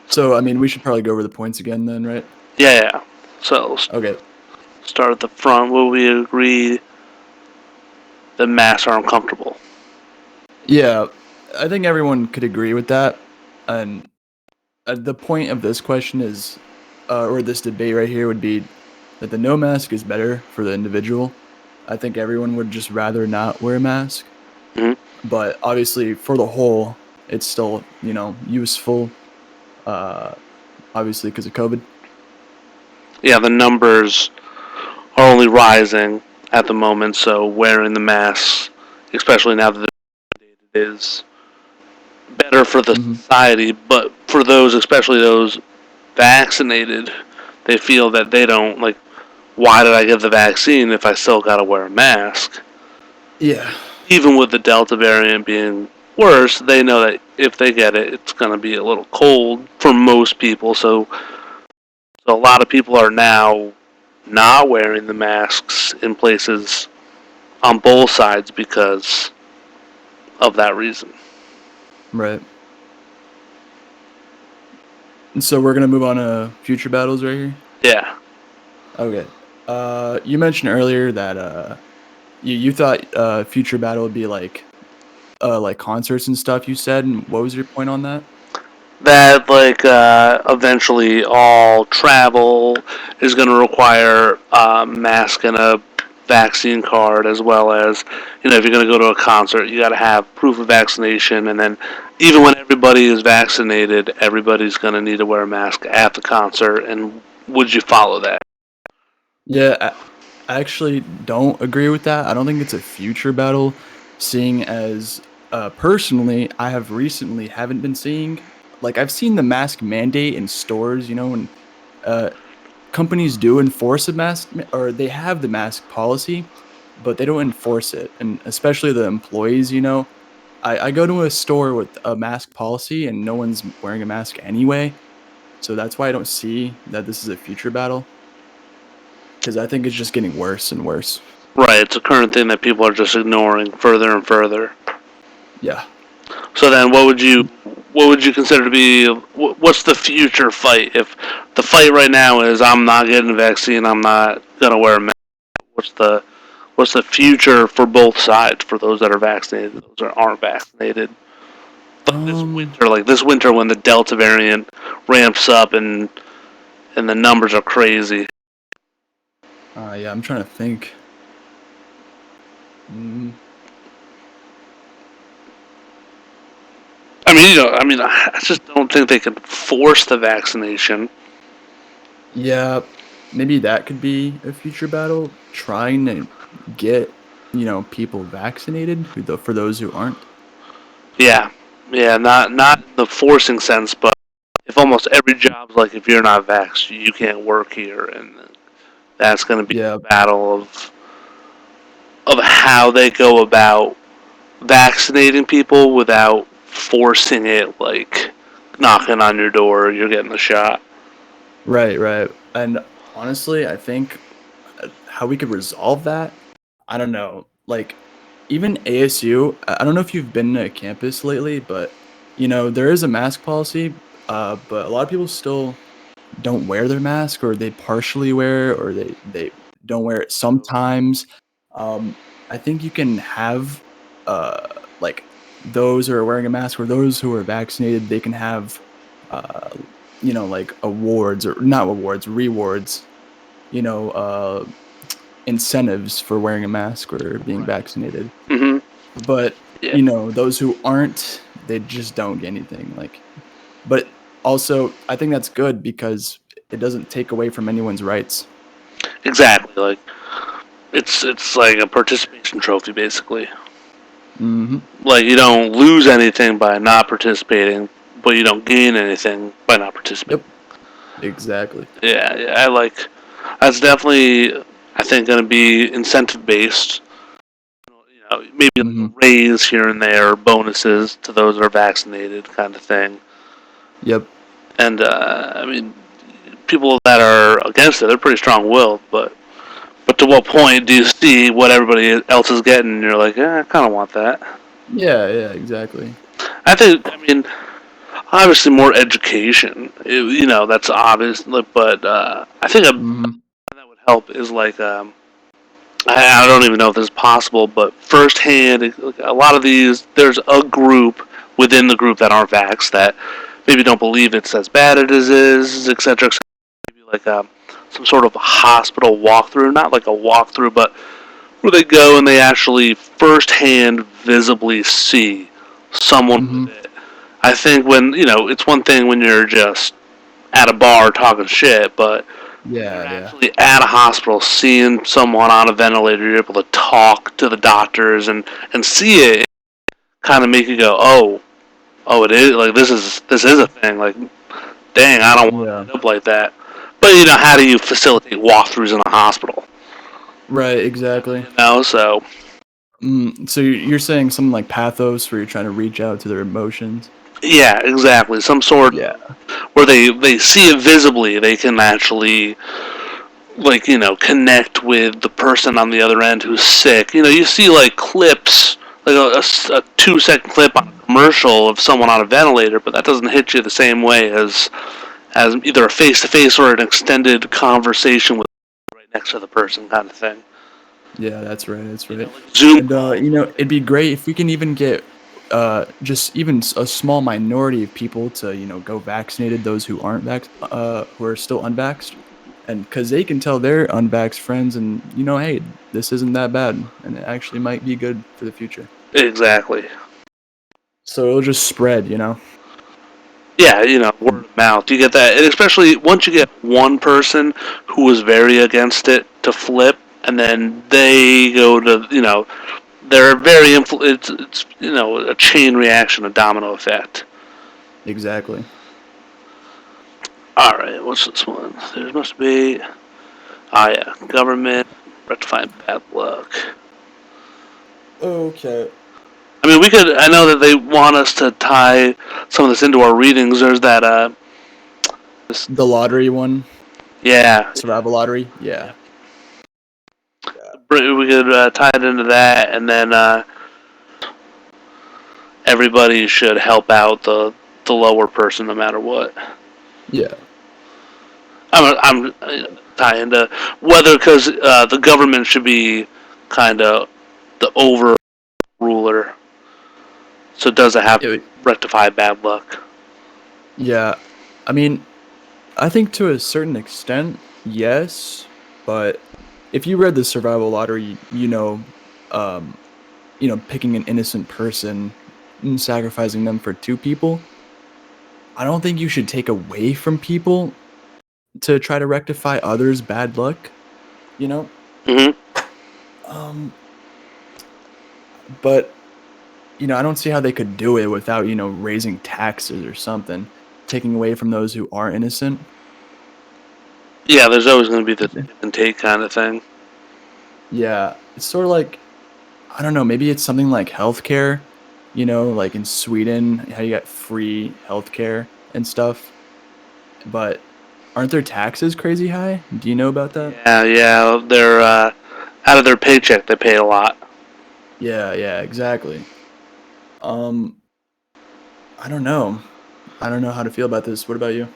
So, I mean, we should probably go over the points again then, right? Yeah. So Okay. start at the front. Will we agree that masks are uncomfortable? Yeah, I think everyone could agree with that. And the point of this question is, or this debate right here would be that the no mask is better for the individual. I think everyone would just rather not wear a mask, Hmm. but obviously for the whole, it's still, useful, uh, obviously because of COVID. Yeah, the numbers are only rising at the moment, so wearing the masks, especially now that it is better for the Mhm. society, but for those, especially those vaccinated, they feel that they don't like. Why did I get the vaccine if I still got to wear a mask? Yeah. Even with the Delta variant being worse, they know that if they get it, it's going to be a little cold for most people. So a lot of people are now not wearing the masks in places on both sides because of that reason. Right. And so we're gonna move on to future battles right here. Yeah. Okay. You mentioned earlier that you thought future battle would be like concerts and stuff. You said, and what was your point on that? That like eventually all travel is going to require a mask and a vaccine card, as well as if you're going to go to a concert, you got to have proof of vaccination, and then even when everybody is vaccinated, everybody's going to need to wear a mask at the concert. And would you follow that? Yeah, I actually don't agree with that. I don't think it's a future battle, seeing as personally, I have recently haven't been seeing like I've seen the mask mandate in stores, and uh, companies do enforce a or they have the mask policy, but they don't enforce it, and especially the employees. I go to a store with a mask policy, and no one's wearing a mask anyway, so that's why I don't see that this is a future battle. Because I think it's just getting worse and worse. Right, it's a current thing that people are just ignoring further and further. Yeah. So then, what would you consider to be what's the future fight? If the fight right now is I'm not getting a vaccine, I'm not gonna wear a mask. What's the what's the future for both sides, for those that are vaccinated, those that aren't vaccinated? Like Um. this winter when the Delta variant ramps up and the numbers are crazy. Yeah, I'm trying to think. Mm, I just don't think they could force the vaccination. yeah, maybe that could be a future battle. Trying to get people vaccinated for those who aren't. Yeah, yeah, not in the forcing sense, but if almost every job's like if you're not vaxxed, you can't work here, and that's going to be Yeah. the battle of how they go about vaccinating people without forcing it, like knocking on your door, you're getting the shot. Right. Right. And honestly, I think how we could resolve that. I don't know. Like even ASU. I don't know if you've been to campus lately, but there is a mask policy. But a lot of people still don't wear their mask, or they partially wear it, or they don't wear it sometimes. Um, I think you can have uh, like those who are wearing a mask or those who are vaccinated, they can have uh, like awards or not awards, rewards, you know, uh, incentives for wearing a mask or being Right. vaccinated. Mm-hmm. But Yeah. those who aren't, they just don't get anything. But also, I think that's good because it doesn't take away from anyone's rights. Exactly. Like it's like a participation trophy, basically. Mhm. Like you don't lose anything by not participating, but you don't gain anything by not participating. Yep. Exactly. Yeah, yeah, I like. That's definitely, I think, going to be incentive based. Maybe like a Mhm. raise here and there, bonuses to those that are vaccinated, kind of thing. Yep. And people that are against it, they're pretty strong-willed. But to what point do you see what everybody else is getting, and you're like, I kind of want that. Yeah, yeah, exactly. I think. Obviously, more education. That's obvious. But I think Hmm. that would help is like I don't even know if this is possible, but firsthand, a lot of these, there's a group within the group that aren't vaxxed that maybe don't believe it's as bad as it is, etc. Et maybe like some sort of hospital walkthrough, not like a walkthrough, but where they go and they actually firsthand visibly see someone with Hmm. it. I think it's one thing when you're just at a bar talking shit, but when you're Yeah, yeah. actually at a hospital seeing someone on a ventilator, you're able to talk to the doctors and see it, kind of make you go, oh, it is like this is a thing. Like, dang, I don't want to Yeah. end up like that. But how do you facilitate walkthroughs in a hospital? Right, exactly. So So you're saying something like pathos, where you're trying to reach out to their emotions. yeah, exactly. Some sort Yeah. of where they see it visibly, they can actually connect with the person on the other end who's sick. You see like clips, like a 2 second clip on a commercial of someone on a ventilator, but that doesn't hit you the same way as either a face to face or an extended conversation with right next to the person kind of thing. Yeah, that's right. That's right. Like Zoom And calls. it'd be great if we can even get just even a small minority of people to go vaccinated, those who aren't who are still unvaxxed, and because they can tell their unvaxxed friends, and hey, this isn't that bad, and it actually might be good for the future. Exactly. So it'll just spread. Yeah, word of mouth. You get that, and especially once you get one person who was very against it to flip, and then they go to they're very it's a chain reaction, a domino effect. Exactly. All right, what's this one? There must be. Ah, yeah, government rectifying bad luck. Okay. I mean, we could. I know that they want us to tie some of this into our readings. There's that. This, The lottery one, yeah, survival lottery. yeah. Yeah. Yeah. We could tie it into that, and then everybody should help out the lower person no matter what. Yeah. I'm tie into whether because the government should be kind of the over ruler, so does it have to It, rectify bad luck? yeah. I mean, I think to a certain extent, yes, but if you read the survival lottery, um, picking an innocent person and sacrificing them for two people, I don't think you should take away from people to try to rectify others' bad luck, you know? Hmm. Um, but I don't see how they could do it without, raising taxes or something, taking away from those who are innocent. Yeah, there's always going to be this give and take kind of thing. Yeah, it's sort of like, I don't know, maybe it's something like healthcare, like in Sweden, how you get free healthcare and stuff. But aren't their taxes crazy high? Do you know about that? Yeah, yeah, they're out of their paycheck. They pay a lot. Yeah, yeah, exactly. Um, I don't know. I don't know how to feel about this. What about you?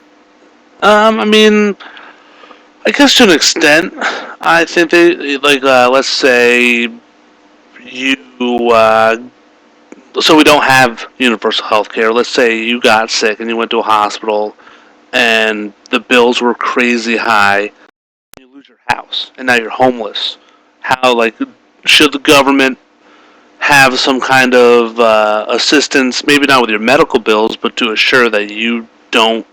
I mean, I guess to an extent, I think they like let's say you so we don't have universal health care. Let's say you got sick and you went to a hospital and the bills were crazy high. You lose your house and now you're homeless. How should the government have some kind of assistance? Maybe not with your medical bills, but to assure that you don't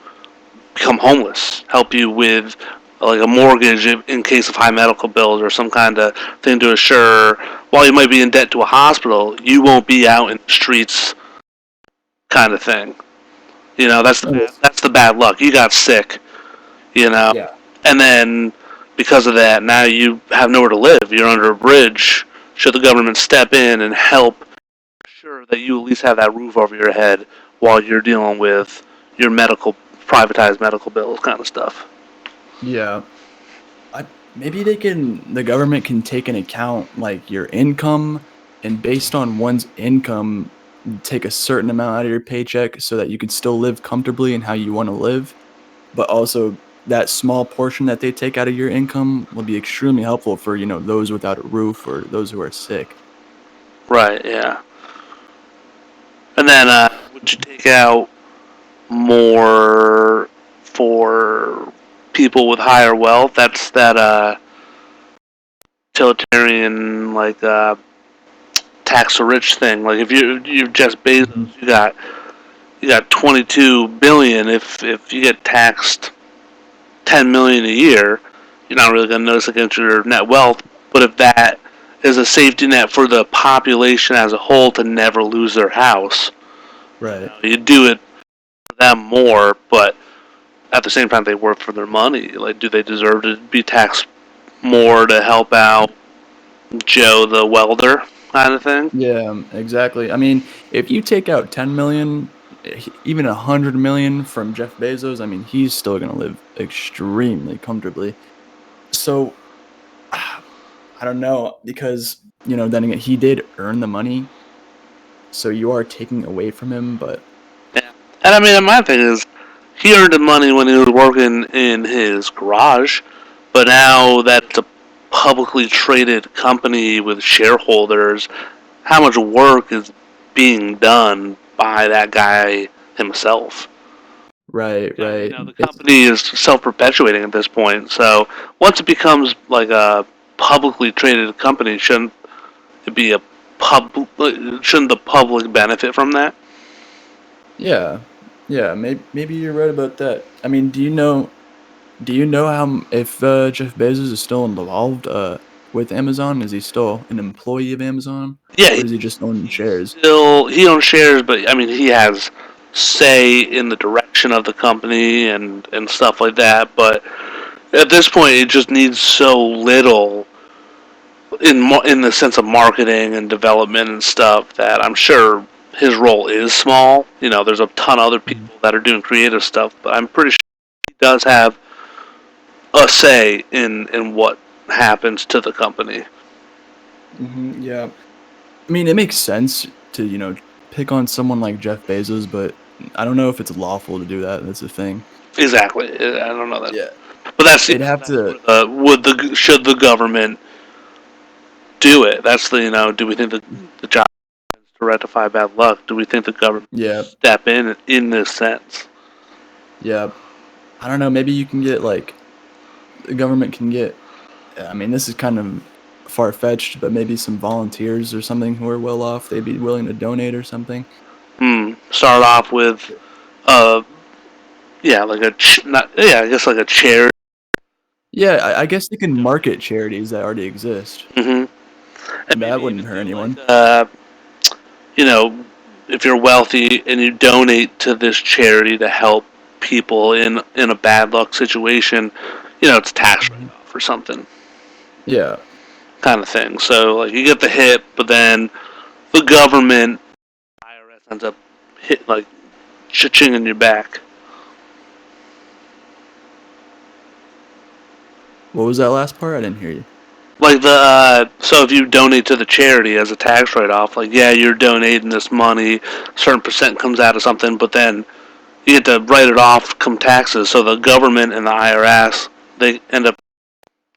become homeless. Help you with like a mortgage in case of high medical bills or some kind of thing to assure while you might be in debt to a hospital, you won't be out in the streets kind of thing. Yes. That's the bad luck. You got sick, you know, Yeah. and then because of that, now you have nowhere to live. You're under a bridge. Should the government step in and help ensure that you at least have that roof over your head while you're dealing with your privatized medical bills kind of stuff? Yeah. Maybe the government can take into account like your income, and based on one's income, take a certain amount out of your paycheck so that you could still live comfortably and how you want to live, but also that small portion that they take out of your income will be extremely helpful for, those without a roof or those who are sick. Right. Yeah. And then would you take out more for people with higher wealth? That's that utilitarian like tax the rich thing. Like if you're Jeff Bezos, you got 22 billion. If you get taxed 10 million a year, you're not really going to notice against your net wealth. But if that is a safety net for the population as a whole to never lose their house, Right. you do it for them more. But at the same time, they work for their money. Like, do they deserve to be taxed more to help out Joe the welder, kind of thing? Yeah, exactly. I mean, if you take out 10 million, even 100 million from Jeff Bezos, I mean, he's still going to live extremely comfortably. So I don't know because, then again, he did earn the money. So you are taking away from him, but Yeah. And I mean, my thing is, he earned the money when he was working in his garage, but now that it's a publicly traded company with shareholders, how much work is being done by that guy himself? right, right. The company is self-perpetuating at this point. So once it becomes like a publicly traded company, shouldn't it be a shouldn't the public benefit from that? Yeah. Yeah, maybe you're right about that. I mean, do you know how if Jeff Bezos is still involved with Amazon? Is he still an employee of Amazon, Yeah, or does he just own shares? he owns shares, but I mean he has say in the direction of the company and stuff like that. But at this point, it just needs so little in the sense of marketing and development and stuff that I'm sure his role is small. There's a ton of other Mhm. people that are doing creative stuff, but I'm pretty sure he does have a say in what happens to the company. Yeah. I mean, it makes sense to, pick on someone like Jeff Bezos, but I don't know if it's lawful to do that. That's the thing. Exactly. I don't know that, Yeah. but that's They'd have to. would the should the government do it? That's do we think the job is to rectify bad luck? Do we think the government Yeah. step in this sense? Yeah. I don't know. Maybe you can get like the government can get. I mean, this is kind of far fetched, but maybe some volunteers or something who are well off. They'd be willing to donate or something. Start off with uh yeah, like not yeah, I guess like a charity. Yeah, I guess they can market charities that already exist. hmm And That maybe wouldn't even hurt do like anyone. you know if you're wealthy and you donate to this charity to help people in a bad luck situation, it's tax write Mhm. off or something Yeah. kind of thing. So like you get the hit, but then the government IRS ends up hit like cha-ching in your back. What was that last part? I didn't hear you. Like so if you donate to the charity as a tax write-off, like yeah, you're donating this money, a certain percent comes out of something, but then you get to write it off come taxes. So the government and the IRS they end up,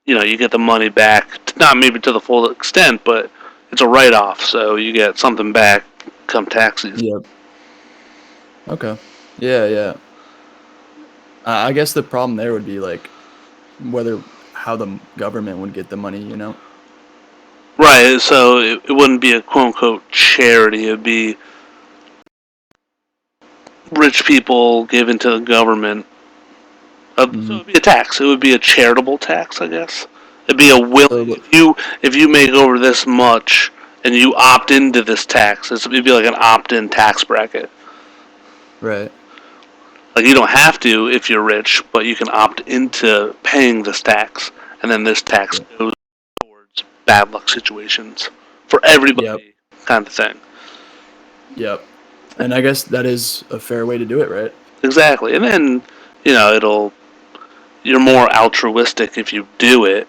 you get the money back, not maybe to the full extent, but it's a write-off, so you get something back come taxes. Yep. Okay. Yeah, yeah. I guess the problem there would be like whether how the government would get the money. Right. So it wouldn't be a quote unquote charity. It'd be rich people given to the government. So Hmm. it'd be a tax. It would be a charitable tax, I guess. It'd be a So, willing if you make over this much and you opt into this tax. It'd be like an opt-in tax bracket. right. Like you don't have to if you're rich, but you can opt into paying this tax, and then this tax Yeah. goes towards bad luck situations for Yep. everybody, kind of thing. Yep. And I guess that is a fair way to do it, right? Exactly, and then it'll you're more altruistic if you do it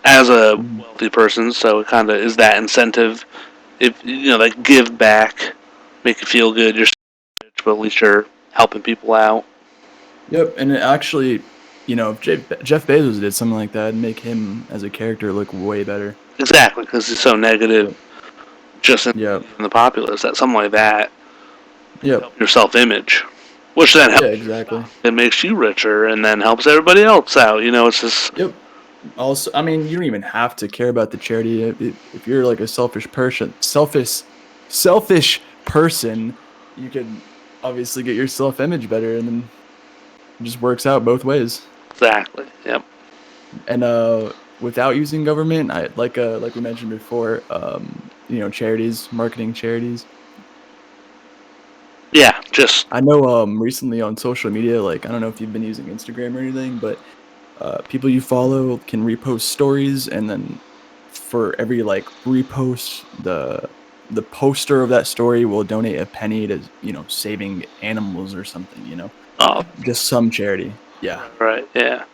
as a Mhm. wealthy person, so it kind of is that incentive if like give back, make you feel good. You're rich, but at least you're helping people out. Yep, and it actually, if Jeff Bezos did something like that, it'd make him as a character look way better. Exactly, because he's so negative, Yep. just in Yep. the populace. That something like that Yep. help your self-image, which then Yeah, helps. exactly. It makes you richer, and then helps everybody else out. It's just Yep. Also, I mean, you don't even have to care about the charity if you're like a selfish person. You can obviously get your self image better, and then it just works out both ways. exactly. Yep. And without using government, I like we mentioned before, charities, marketing charities. Yeah. Just I know recently on social media, like I don't know if you've been using Instagram or anything, but people you follow can repost stories, and then for every like repost, the poster of that story will donate a penny to saving animals or something. oh, Just some charity. Yeah. right. Yeah.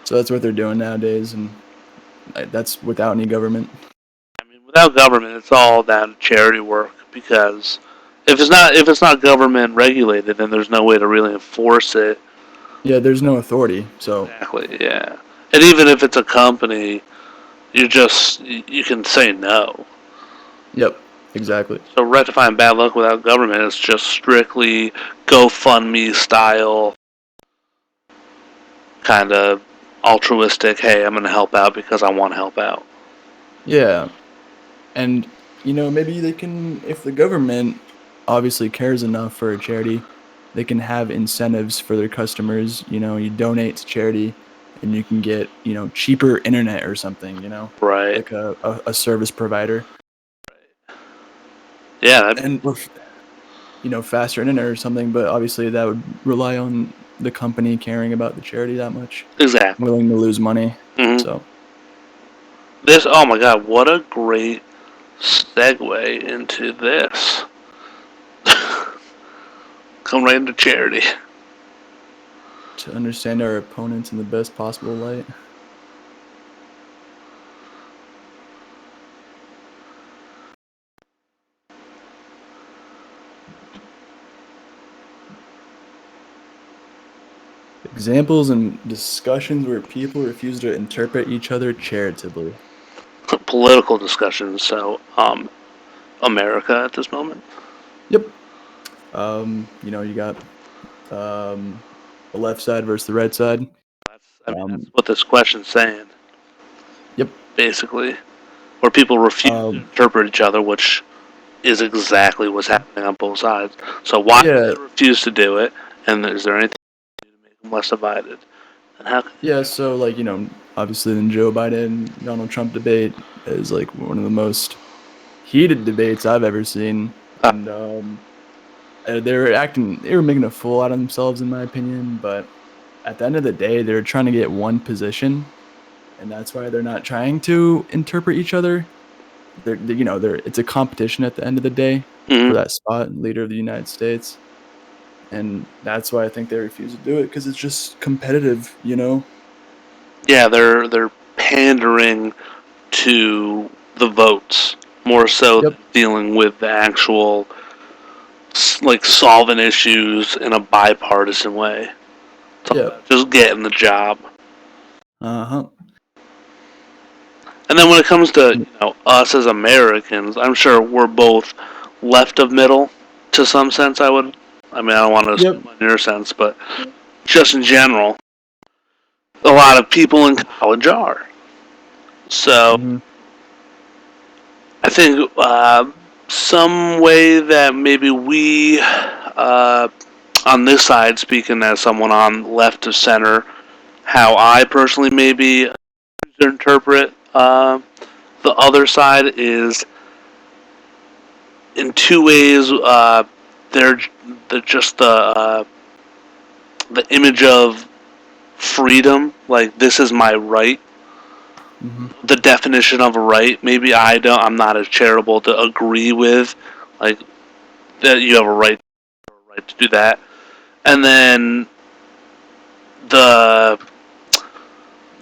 So that's what they're doing nowadays, and that's without any government. I mean, without government, it's all down to charity work because if it's not government regulated, then there's no way to really enforce it. Yeah, there's no authority. So Exactly. Yeah. And even if it's a company, you can say no. yep, exactly. So rectifying bad luck without government is just strictly GoFundMe style, kind of altruistic. Hey, I'm going to help out because I want to help out. Yeah, and maybe they can, if the government obviously cares enough for a charity, they can have incentives for their customers. You donate to charity, and you can get cheaper internet or something. Right. Like a service provider, Yeah. and or faster internet or something. But obviously, that would rely on the company caring about the charity that much, Exactly. willing to lose money. hmm So This. Oh my God! What a great segue into this. Come right into charity. to understand our opponents in the best possible light. Examples and discussions where people refuse to interpret each other charitably. Political discussions. So, America at this moment. Yep. You got um, the left side versus the right side. That's Um, what this question's saying, yep. basically, where people refuse to Um, interpret each other, which is exactly what's happening on both sides. So why do yeah. they refuse to do it? And is there anything to make them less divided? And how? Yeah. So, like, obviously the Joe Biden, Donald Trump debate is like one of the most heated debates I've ever seen. Uh, And they were making a fool out of themselves, in my opinion. But at the end of the day, they're trying to get one position, and that's why they're not trying to interpret each other. They're it's a competition at the end of the day for mhm. that spot, leader of the United States, and that's why I think they refuse to do it because it's just competitive. Yeah, they're pandering to the votes more so Yep. than dealing with the actual like solving issues in a bipartisan way. It's all Yep. about just getting the job. Uh huh. And then when it comes to us as Americans, I'm sure we're both left of middle to some sense. I mean, I don't want to Yep. assume on your sense, but just in general, a lot of people in college are. So Hmm. I think some way that maybe we, on this side, speaking as someone on left of center, how I personally maybe interpret the other side is in two ways. They're they're just the image of freedom, like this is my right. Hmm. The definition of a right. Maybe I'm not as charitable to agree with, like that you have a right to do that. And then the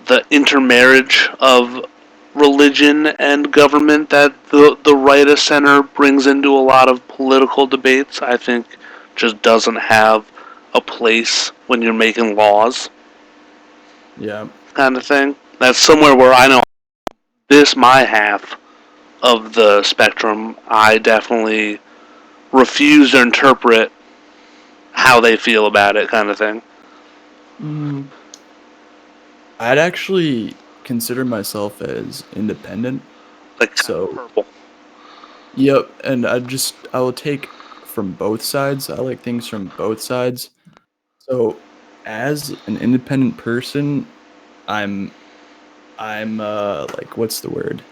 the intermarriage of religion and government that the right of center brings into a lot of political debates, I think just doesn't have a place when you're making laws, Yeah. kind of thing. That's somewhere where I know this my half of the spectrum. I definitely refuse to interpret how they feel about it, kind of thing. Mm, I'd actually consider myself as independent. Like kind of So, purple. yep, and I will take from both sides. I like things from both sides. So, as an independent person, I'm like, what's the word?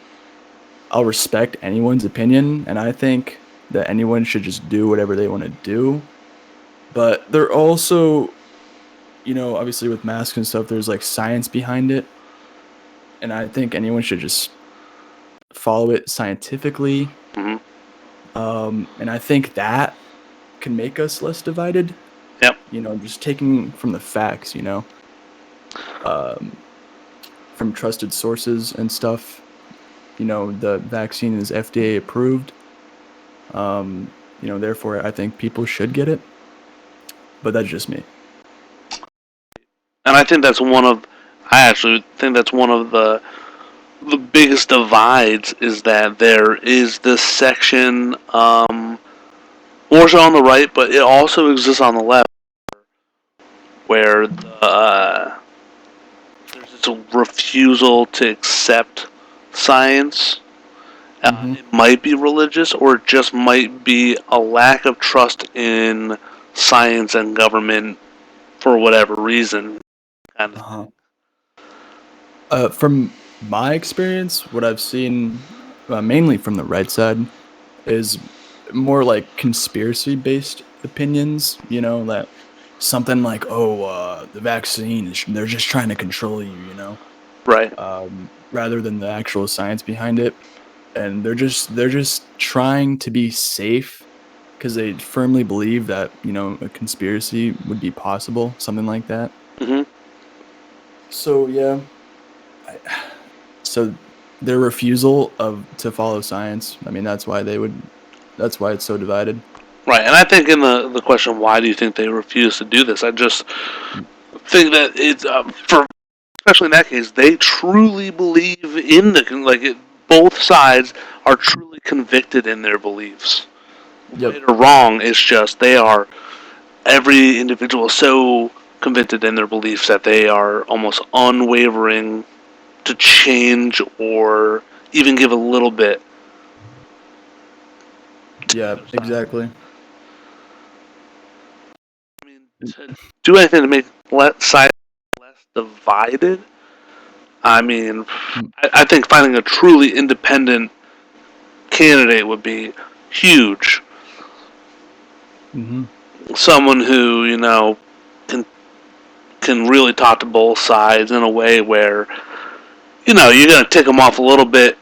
I'll respect anyone's opinion, and I think that anyone should just do whatever they want to do. But they're also, obviously with masks and stuff, there's like science behind it, and I think anyone should just follow it scientifically. Hmm. And I think that can make us less divided. Yep. Just taking from the facts, um, from trusted sources and stuff. The vaccine is FDA approved. Therefore, I think people should get it. But that's just me. And I think that's one of, I actually think that's one of the biggest divides is that there is this section, more so on the right, but it also exists on the left, where there's this refusal to accept science. Hmm. It might be religious, or it just might be a lack of trust in science and government for whatever reason. Kind of. Uh-huh. From my experience, what I've seen, mainly from the right side, is more like conspiracy-based opinions. That something like, "Oh, the vaccine they're just trying to control you," Right. rather than the actual science behind it. And they're just trying to be safe because they firmly believe that a conspiracy would be possible, something like that. Hmm. So yeah, I, so their refusal of to follow science. I mean, That's why it's so divided. Right. And I think in the question, why do you think they refuse to do this? I just Mm. think that it's for especially in that case, they truly believe in both sides are truly convicted in their beliefs. Yep. Right or wrong, it's just they are every individual is so convicted in their beliefs that they are almost unwavering to change or even give a little bit to the Yeah. other side. Exactly. I mean, to do anything to make science less divided. I mean, I think finding a truly independent candidate would be huge. Mm-hmm. Someone who can can really talk to both sides in a way where you're gonna tick them off a little bit.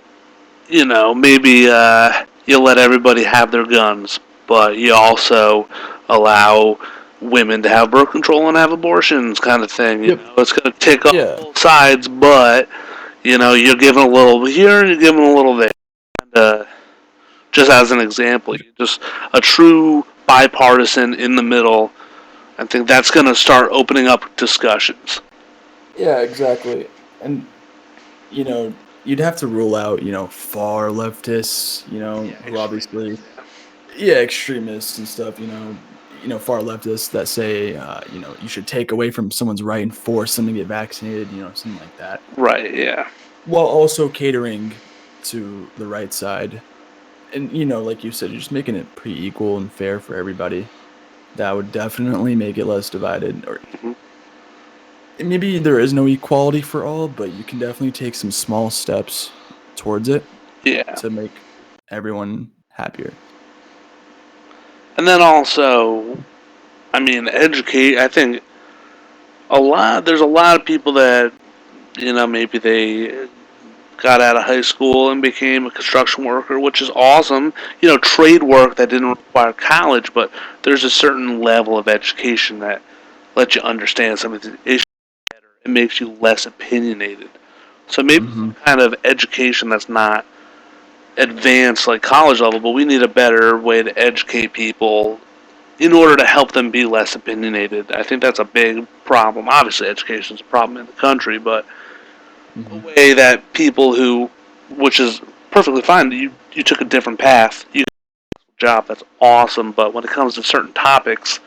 Maybe you let everybody have their guns, but you also allow women to have birth control and have abortions, kind of thing. Yep. It's gonna tick off Yeah. both sides, but you're giving a little here and you're giving a little there. And, just as an example, just a true bipartisan in the middle. I think that's going to start opening up discussions. Yeah. Exactly. And you'd have to rule out far leftists. Yeah, Who obviously, extremists. yeah, extremists and stuff. Far leftists that say you should take away from someone's right and force them to get vaccinated. Something like that. Right. Yeah. While also catering to the right side. And like you said, you're just making it pretty equal and fair for everybody. That would definitely make it less divided. Or Hmm. maybe there is no equality for all, but you can definitely take some small steps towards it Yeah. to make everyone happier. And then also, I mean, educate. I think a lot. There's a lot of people that maybe they got out of high school and became a construction worker, which is awesome. Trade work that didn't require college, but there's a certain level of education that lets you understand some of the issues better. It makes you less opinionated. So maybe some kind of education that's not advanced like college level, but we need a better way to educate people in order to help them be less opinionated. I think that's a big problem. Obviously, education is a problem in the country, but a way that people who, which is perfectly fine, you took a different path. You got a job, that's awesome. But when it comes to certain topics,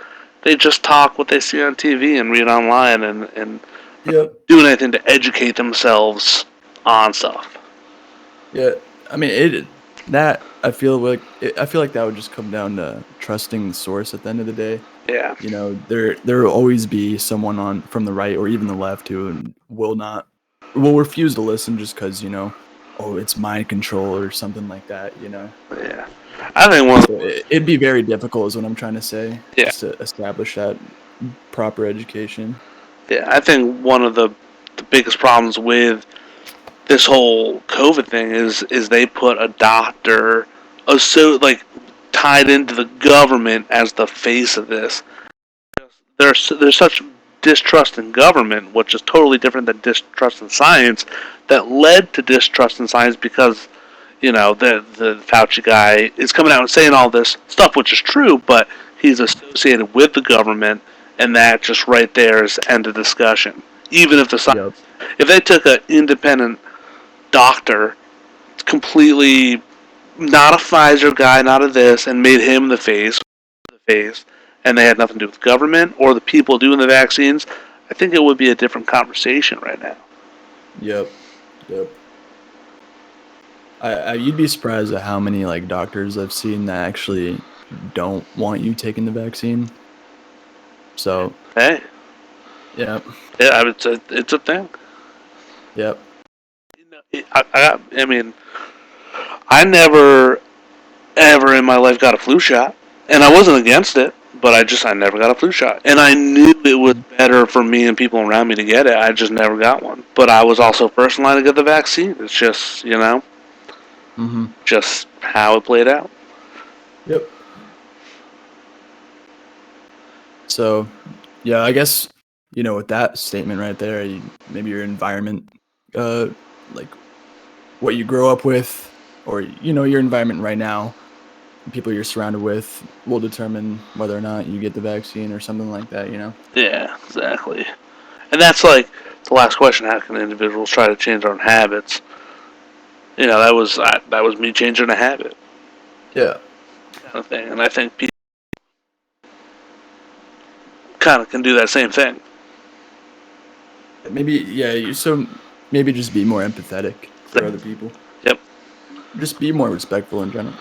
they just talk what they see on TV and read online and Yep. doing anything to educate themselves on stuff. Yeah. I mean, I feel like that would just come down to trusting the source at the end of the day. Yeah. You know, there will always be someone on from the right or even the left who will refuse to listen just because, oh, it's mind control or something like that. Yeah. I think one of So it'd be very difficult, is what I'm trying to say, Yeah. just to establish that proper education. Yeah, I think one of the biggest problems with this whole COVID thing is they put a doctor like tied into the government as the face of this. There's such distrust in government, which is totally different than distrust in science, that led to distrust in science because the Fauci guy is coming out and saying all this stuff, which is true, but he's associated with the government, and that just right there is end of discussion. Even if the science, if they took an independent doctor, completely not a Pfizer guy, not a this, and made him the face, and they had nothing to do with government or the people doing the vaccines, I think it would be a different conversation right now. Yep. You'd be surprised at how many like doctors I've seen that actually don't want you taking the vaccine. So Hey, yeah, it's a thing. yep. I mean, I never ever in my life got a flu shot, and I wasn't against it, but I never got a flu shot, and I knew it was better for me and people around me to get it. I just never got one, but I was also first in line to get the vaccine. It's just just how it played out. Yep. So yeah, I guess with that statement right there, maybe your environment, like what you grow up with, or your environment right now, people you're surrounded with, will determine whether or not you get the vaccine or something like that. Yeah, exactly. And that's like the last question: how can individuals try to change their own habits? That was me changing a habit, Yeah. kind of thing. And I think people kind of can do that same thing. Maybe, yeah. So maybe just be more empathetic for other people. Yep. Just be more respectful in general.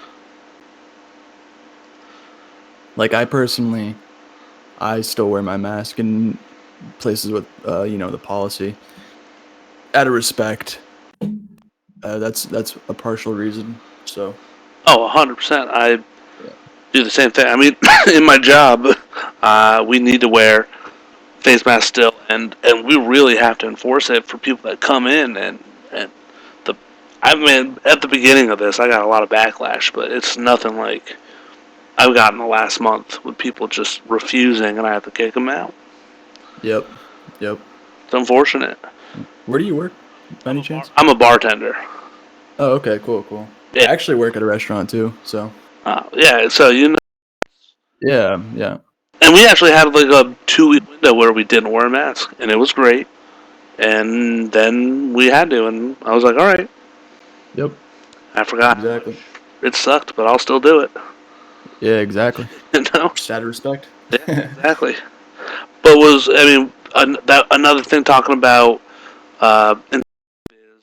Like I still wear my mask in places with, the policy, out of respect. That's a partial reason. So. Oh, 100%. I do the same thing. I mean, in my job, we need to wear face masks still, and we really have to enforce it for people that come in. And I mean, at the beginning of this, I got a lot of backlash, but it's nothing like I've gotten the last month with people just refusing, and I have to kick them out. Yep. It's unfortunate. Where do you work, by any chance? I'm a bartender. Oh, okay, cool. Yeah. I actually work at a restaurant too, so. Yeah, so Yeah. And we actually had like a 2-week window where we didn't wear a mask, and it was great. And then we had to, and I was like, all right. Yep. I forgot. Exactly. It sucked, but I'll still do it. Yeah, exactly. Just out of respect. Yeah, exactly. But another thing talking about is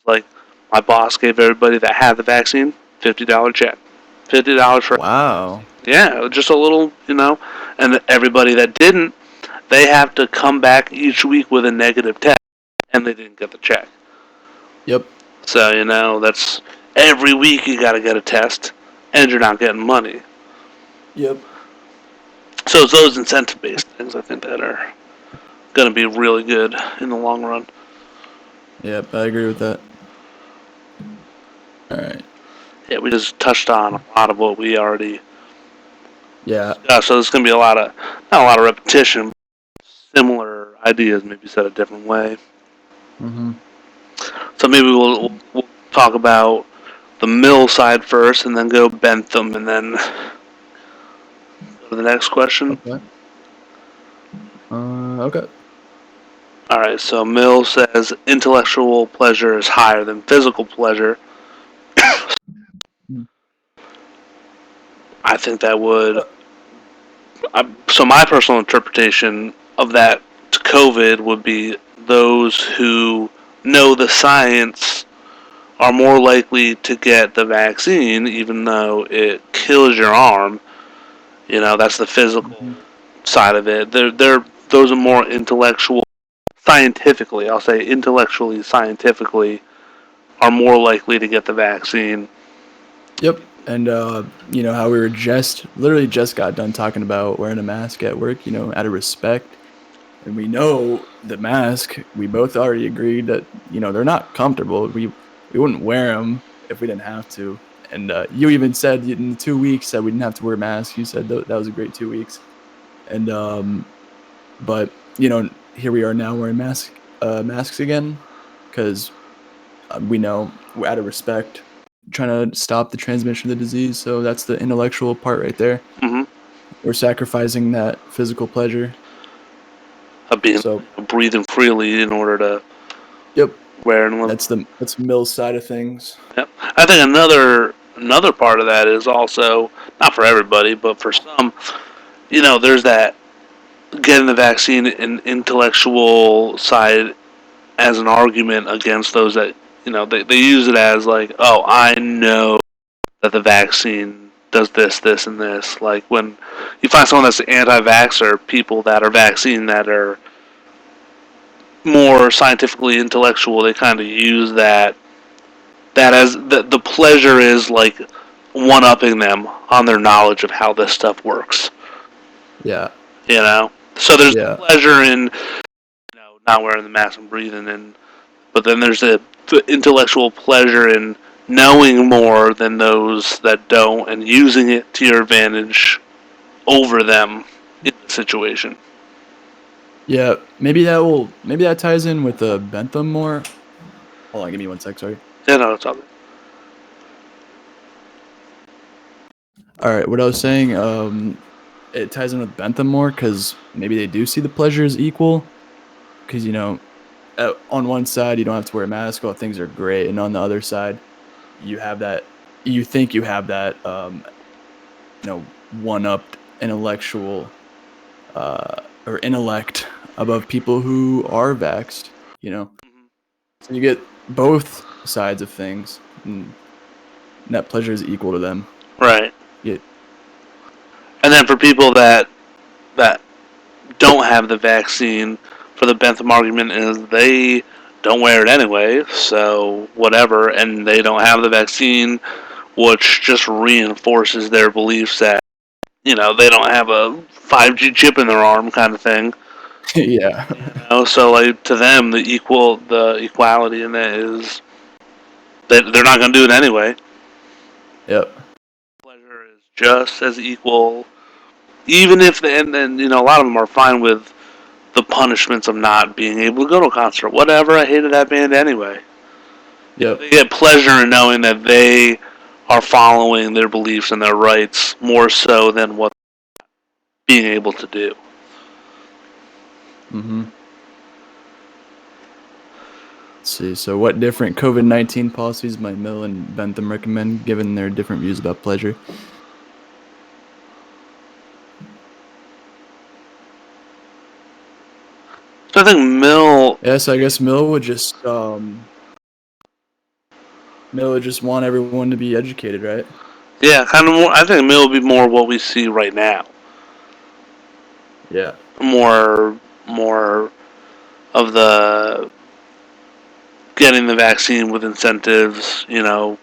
like my boss gave everybody that had the vaccine $50 check, $50 for. Wow. Yeah, just a little, and everybody that didn't, they have to come back each week with a negative test, and they didn't get the check. Yep. So that's every week you got to get a test, and you're not getting money. Yep. So it's those incentive-based things I think that are going to be really good in the long run. Yep, I agree with that. All right. Yeah, we just touched on a lot of what we already. Yeah. So there's going to be not a lot of repetition, but similar ideas, maybe said a different way. So maybe we'll talk about the Mill side first, and then go Bentham, and then go to the next question. Okay. Okay. All right. So Mill says intellectual pleasure is higher than physical pleasure. I think that would. So my personal interpretation of that to COVID would be those who know the science are more likely to get the vaccine, even though it kills your arm. You know, that's the physical side of it. Those are more intellectual, scientifically. I'll say intellectually, scientifically, are more likely to get the vaccine. Yep. And you know how we were literally just got done talking about wearing a mask at work, you know, out of respect. And we know the mask, we both already agreed that, you know, they're not comfortable. We wouldn't wear them if we didn't have to. And you even said in the 2 weeks that we didn't have to wear masks. You said that was a great 2 weeks. And but you know, here we are now wearing masks again because we know we're out of respect, trying to stop the transmission of the disease. So that's the intellectual part right there. Mm-hmm. We're sacrificing that physical pleasure. Of being So breathing freely in order to yep, wear and that's Mill's side of things. Yep. I think another part of that is also not for everybody, but for some, you know, there's that getting the vaccine and intellectual side as an argument against those that, you know, they use it as like, oh, I know that the vaccine does this, this, and this. Like when you find someone that's anti-vaxxer, people that are vaccine that are more scientifically intellectual, they kind of use that as the pleasure is like one-upping them on their knowledge of how this stuff works. Yeah. You know, so there's pleasure in, you know, not wearing the mask and breathing, and but then there's the intellectual pleasure in knowing more than those that don't and using it to your advantage over them in the situation. Yeah, maybe that ties in with Bentham more. Hold on, give me 1 sec, sorry. Yeah, no, it's all good. All right, what I was saying, it ties in with Bentham more because maybe they do see the pleasure as equal. Because, you know, on one side, you don't have to wear a mask, all things are great. And on the other side, you think you have that, you know, one-upped intellectual or intellect above people who are vaxxed, you know. So you get both sides of things, and that pleasure is equal to them. Right. Yeah. And then for people that don't have the vaccine, for the Bentham argument is they don't wear it anyway, so whatever, and they don't have the vaccine, which just reinforces their beliefs that, you know, they don't have a 5G chip in their arm kind of thing. Yeah. You know, so like to them, the equality in that is that they're not going to do it anyway. Yep. Pleasure is just as equal, even if and you know, a lot of them are fine with the punishments of not being able to go to a concert. Whatever, I hated that band anyway. Yep. They get pleasure in knowing that they are following their beliefs and their rights more so than what being able to do. Mm-hmm. Let's see. So, what different COVID-19 policies might Mill and Bentham recommend, given their different views about pleasure? So I think Mill. Yes, I guess Mill would just want everyone to be educated, right? Yeah, kind of more. I think Mill would be more what we see right now. Yeah. More of the getting the vaccine with incentives. You know,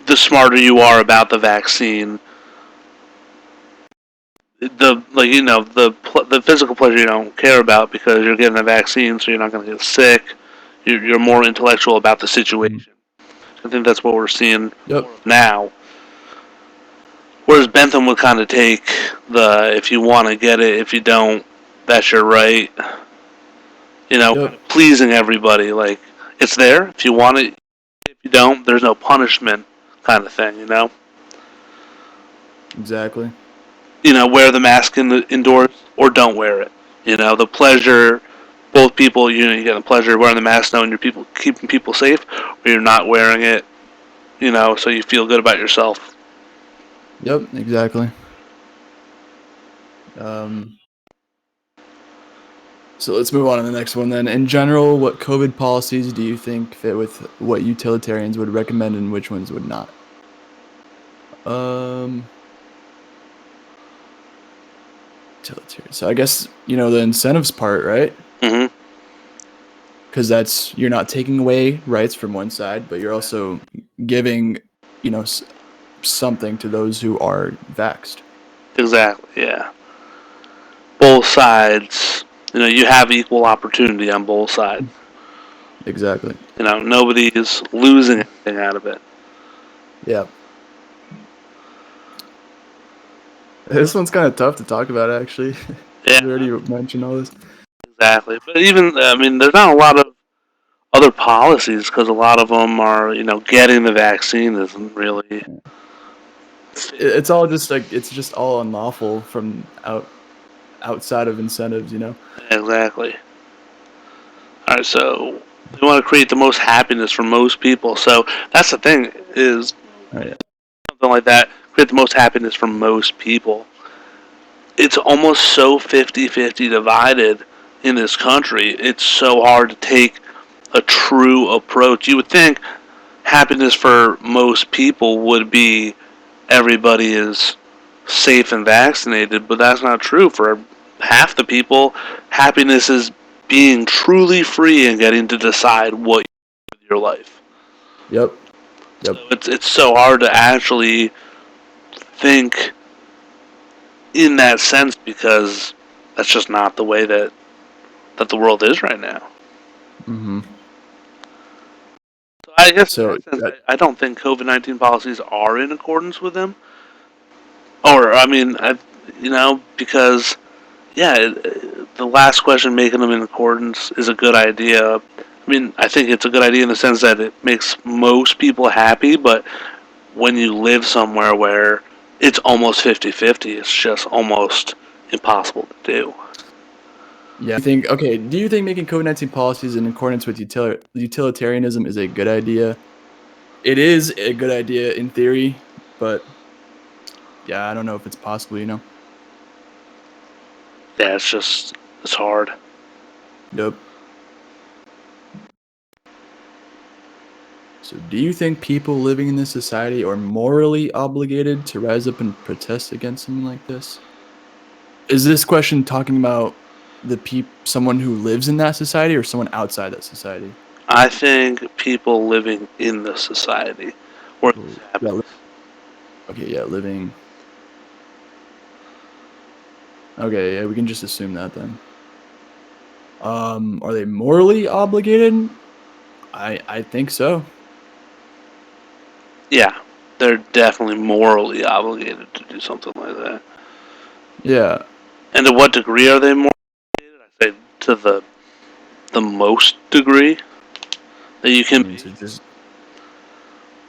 the smarter you are about the vaccine, the physical pleasure you don't care about because you're getting a vaccine, so you're not going to get sick. You're more intellectual about the situation. I think that's what we're seeing now. Whereas Bentham would kind of take the if you want to get it, if you don't, that's your right. You know, pleasing everybody. Like it's there if you want it. If you don't, there's no punishment kind of thing, you know? Exactly. You know, wear the mask indoors or don't wear it. You know, the pleasure, both people, you know, you get the pleasure of wearing the mask knowing you're people keeping people safe, or you're not wearing it, you know, so you feel good about yourself. Yep, exactly. Um, so let's move on to the next one then. In general, what COVID policies do you think fit with what utilitarians would recommend and which ones would not? Um, Utilitarian. So I guess, the incentives part, right? Mm-hmm. Because that's you're not taking away rights from one side, but you're also giving, something to those who are vaxxed. Exactly, yeah. Both sides, you know, you have equal opportunity on both sides. Exactly. You know, nobody is losing anything out of it. Yeah. This one's kind of tough to talk about, actually, because we Yeah, already mentioned all this. exactly. But even, I mean, there's not a lot of other policies because a lot of them are, you know, getting the vaccine isn't really. It's all just like it's just all unlawful from outside of incentives. Exactly. All right, so we want to create the most happiness for most people. So that's the thing is Oh, yeah. something like that, create the most happiness for most people. It's almost so 50-50 divided in this country. It's so hard to take a true approach. You would think happiness for most people would be everybody is safe and vaccinated, but that's not true. For half the people, happiness is being truly free and getting to decide what you do with your life. Yep. Yep. So it's so hard to actually think in that sense because that's just not the way that the world is right now. Hmm. So I guess in So that sense, I don't think COVID-19 policies are in accordance with them. Or I mean, you know, because yeah, the last question, making them in accordance, is a good idea. I mean, I think it's a good idea in the sense that it makes most people happy, but when you live somewhere where it's almost 50-50, it's just almost impossible to do. yeah, do you think making COVID-19 policies in accordance with utilitarianism is a good idea? It is a good idea in theory, but yeah, I don't know if it's possible. Yeah, it's just, it's hard. Yep. So, do you think people living in this society are morally obligated to rise up and protest against something like this? Is this question talking about someone who lives in that society or someone outside that society? I think people living in the society where this People, yeah, happens. okay, yeah, living. Okay, yeah, we can just assume that then. Are they morally obligated? I think so. Yeah, they're definitely morally obligated to do something like that. Yeah, And to what degree are they morally obligated? I say to the most degree that you I can mean, be. so just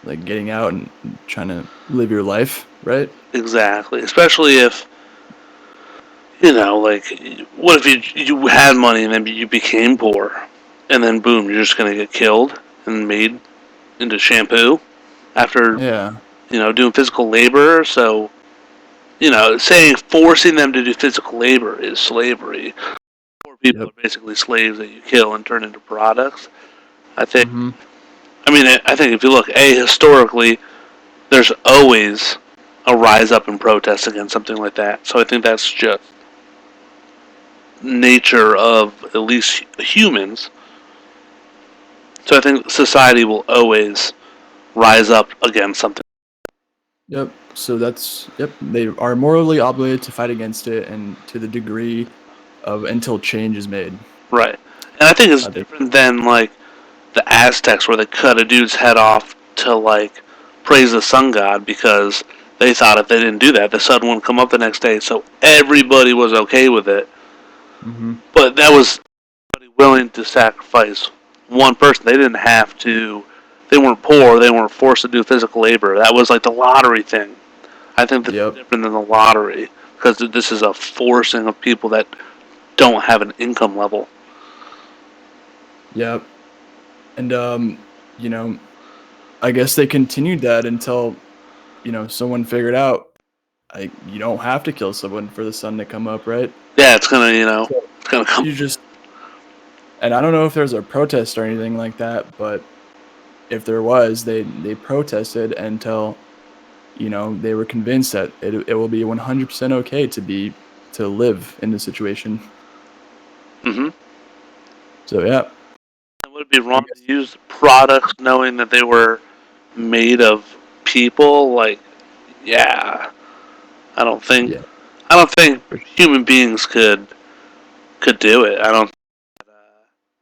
like getting out and trying to live your life, right? Exactly. Especially if, you know, like, what if you had money and then you became poor, and then boom, you're just gonna get killed and made into shampoo after, Yeah. you know, doing physical labor. So, you know, saying forcing them to do physical labor is slavery. Poor people Yep. are basically slaves that you kill and turn into products. I think. Mm-hmm. I mean, I think if you look, historically, there's always a rise up in protest against something like that. So I think that's just nature of at least humans. So I think society will always rise up against something. Yep. So they are morally obligated to fight against it and to the degree of until change is made. Right. And I think it's I think different than like the Aztecs where they cut a dude's head off to like praise the sun god because they thought if they didn't do that, the sun wouldn't come up the next day. So everybody was okay with it. hmm But that was willing to sacrifice one person. They didn't have to. They weren't poor. They weren't forced to do physical labor. That was like the lottery thing. I think that's Yep. different than the lottery because this is a forcing of people that don't have an income level. Yep. And you know, I guess they continued that until, someone figured out like you don't have to kill someone for the sun to come up, right? Yeah, it's gonna So it's gonna come. you just and I don't know if there's a protest or anything like that, but if there was, they protested until, they were convinced that it will be 100% okay to live in this situation. Mm-hmm. So yeah, Would it be I wrong to guess use products knowing that they were made of people? Like, yeah, I don't think yeah. I don't think human beings could do it. I don't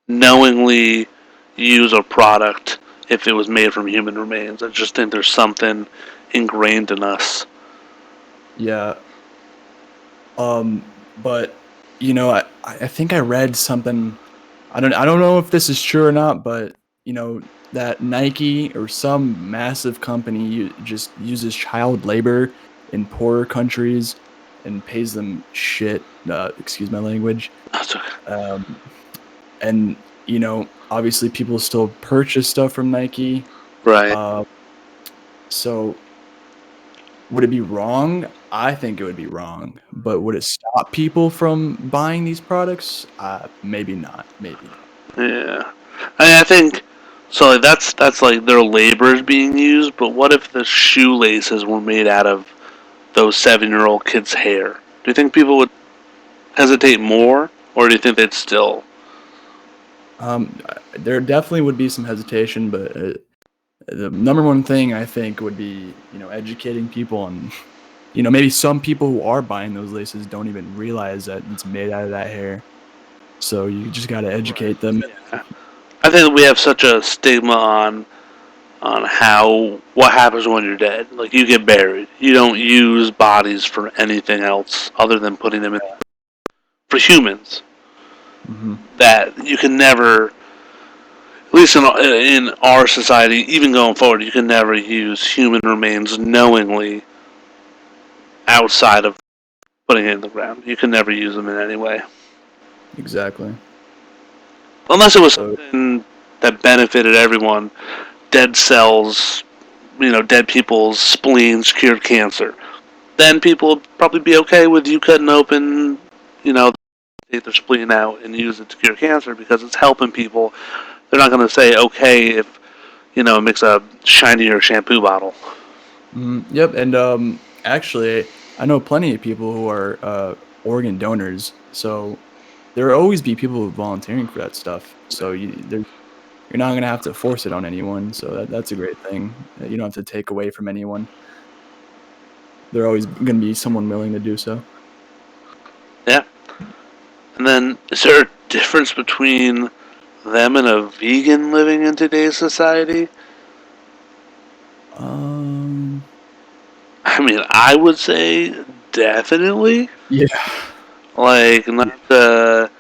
knowingly use a product if it was made from human remains. I just think there's something ingrained in us. Yeah. But I think I read something. I don't know if this is true or not, but that Nike or some massive company just uses child labor in poorer countries and pays them shit. Excuse my language. That's okay. Um, and obviously people still purchase stuff from Nike. Right. Uh, so would it be wrong? I think it would be wrong, but would it stop people from buying these products? Maybe not. Maybe not. Yeah. I think so. Like, that's like their labor is being used. But what if the shoelaces were made out of those 7-year-old kids' hair? Do you think people would hesitate more, or do you think they'd still? There definitely would be some hesitation, but the number one thing I think would be, educating people on, maybe some people who are buying those laces don't even realize that it's made out of that hair. So you just got to Right. educate them. Yeah. I think we have such a stigma on how what happens when you're dead. Like you get buried. You don't use bodies for anything else other than putting them in for humans. Hmm. That you can never, at least in our society, even going forward, you can never use human remains knowingly outside of putting it in the ground. You can never use them in any way. Exactly. Unless it was So something that benefited everyone. Dead cells, dead people's spleens cured cancer. Then people would probably be okay with you cutting open, take their spleen out and use it to cure cancer because it's helping people. They're not going to say okay if, it makes a shinier shampoo bottle. Yep, and actually, I know plenty of people who are organ donors. So there will always be people volunteering for that stuff. So you're not gonna have to force it on anyone. So that's a great thing. You don't have to take away from anyone. There always gonna be someone willing to do so. Yeah. And then, is there a difference between them and a vegan living in today's society? Um, I mean, I would say definitely. yeah, Like, yeah. not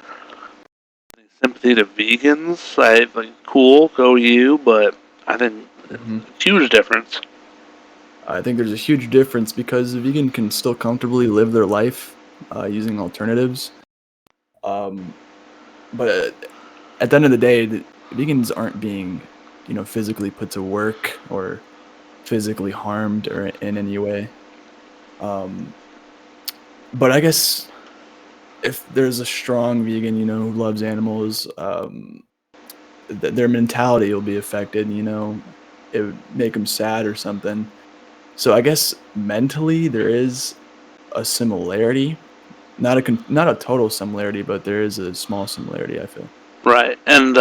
sympathy to vegans. Like, cool, go you, but I think it's Mhm. a huge difference. I think there's a huge difference because a vegan can still comfortably live their life using alternatives. Um, but at the end of the day, the vegans aren't being, physically put to work or physically harmed or in any way. Um, but I guess if there's a strong vegan, who loves animals, their mentality will be affected. It would make them sad or something. So I guess mentally there is a similarity, not a total similarity, but there is a small similarity. I feel. Right. And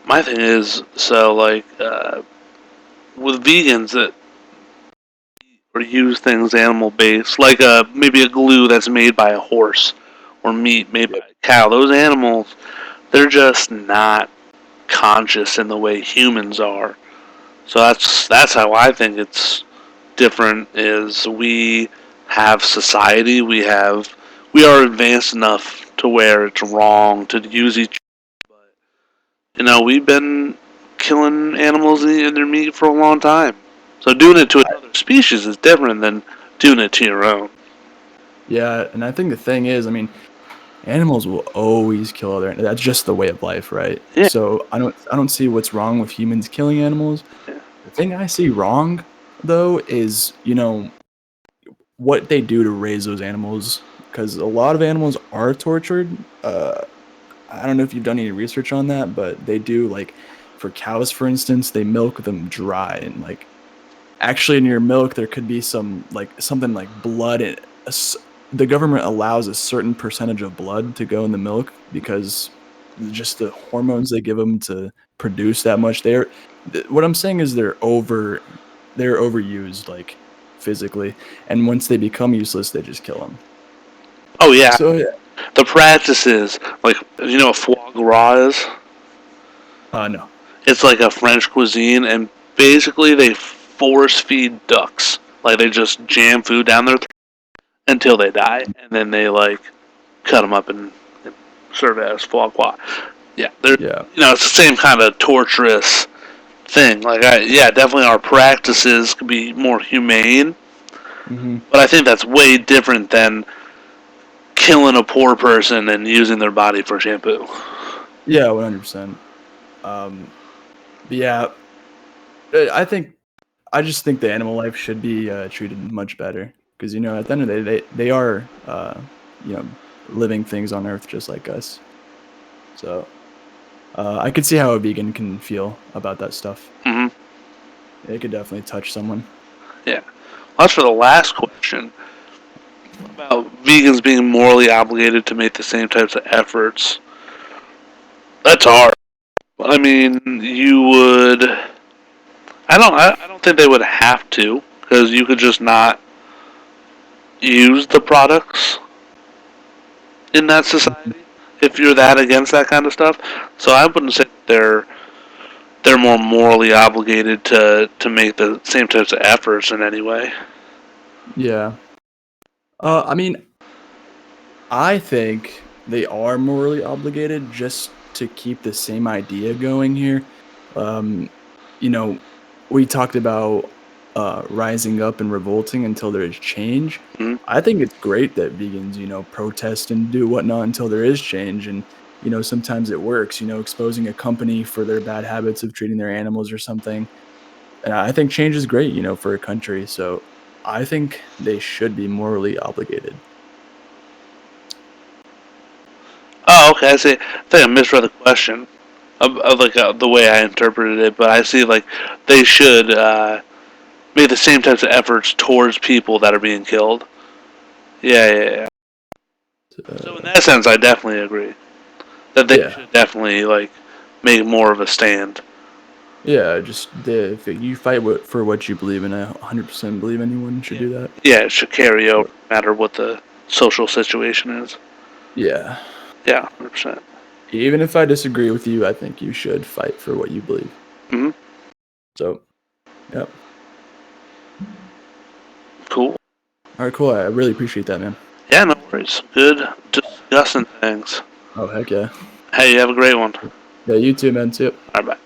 my thing is, so, like, with vegans that or use things animal based, like maybe a glue that's made by a horse or meat made by Yep. a cow. Those animals, they're just not conscious in the way humans are. So that's how I think it's different. Is we have society, we are advanced enough to where it's wrong to use each. we've been killing animals and eating their meat for a long time. So doing it to another species is different than doing it to your own. Yeah, and I think the thing is, I mean, animals will always kill other. That's just the way of life, right? Yeah. So I don't see what's wrong with humans killing animals. Yeah. The thing I see wrong though is, what they do to raise those animals, because a lot of animals are tortured. I don't know if you've done any research on that, but they do, like, for cows, for instance, they milk them dry, and like actually in your milk there could be something like blood in the government allows a certain percentage of blood to go in the milk because just the hormones they give them to produce that much. What I'm saying is they're overused, like, physically, and once they become useless they just kill them. Oh yeah. So yeah. The practices, like, you know what foie gras is? No. It's like a French cuisine, and basically they force feed ducks. Like, they just jam food down their throat until they die, and then they, like, cut them up and serve it as foie gras. Yeah, Yeah. it's the same kind of torturous thing. Like, definitely our practices could be more humane, Hmm. but I think that's way different than killing a poor person and using their body for shampoo. Yeah, 100%. But yeah, I just think the animal life should be treated much better because, at the end of the day they are you know living things on Earth just like us. So I could see how a vegan can feel about that stuff. Hmm. It could definitely touch someone. Yeah. Well, that's for the last question. About vegans being morally obligated to make the same types of efforts. That's hard. I mean, you would. I don't think they would have to, because you could just not use the products in that society if you're that against that kind of stuff. So I wouldn't say they're more morally obligated to make the same types of efforts in any way. Yeah. I mean, I think they are morally obligated just to keep the same idea going here. Um, you know, we talked about rising up and revolting until there is change. Mm-hmm. I think it's great that vegans, protest and do whatnot until there is change. And, sometimes it works, exposing a company for their bad habits of treating their animals or something. And I think change is great, for a country. So I think they should be morally obligated. Oh, okay. I see. I think I misread the question of like the way I interpreted it, but I see like they should make the same types of efforts towards people that are being killed. Yeah, yeah, yeah. So in Uh, that sense, I definitely agree that they yeah. should definitely like make more of a stand. Yeah, if you fight for what you believe in, I 100% believe anyone should Yeah, do that. yeah, it should carry over So, no matter what the social situation is. yeah. Yeah, 100%. Even if I disagree with you, I think you should fight for what you believe. Hmm. So, yeah. Cool. All right, cool. I really appreciate that, man. Yeah, no worries. Good discussing things. Oh, heck yeah. Hey, you have a great one. Yeah, you too, man. See ya. All right, bye.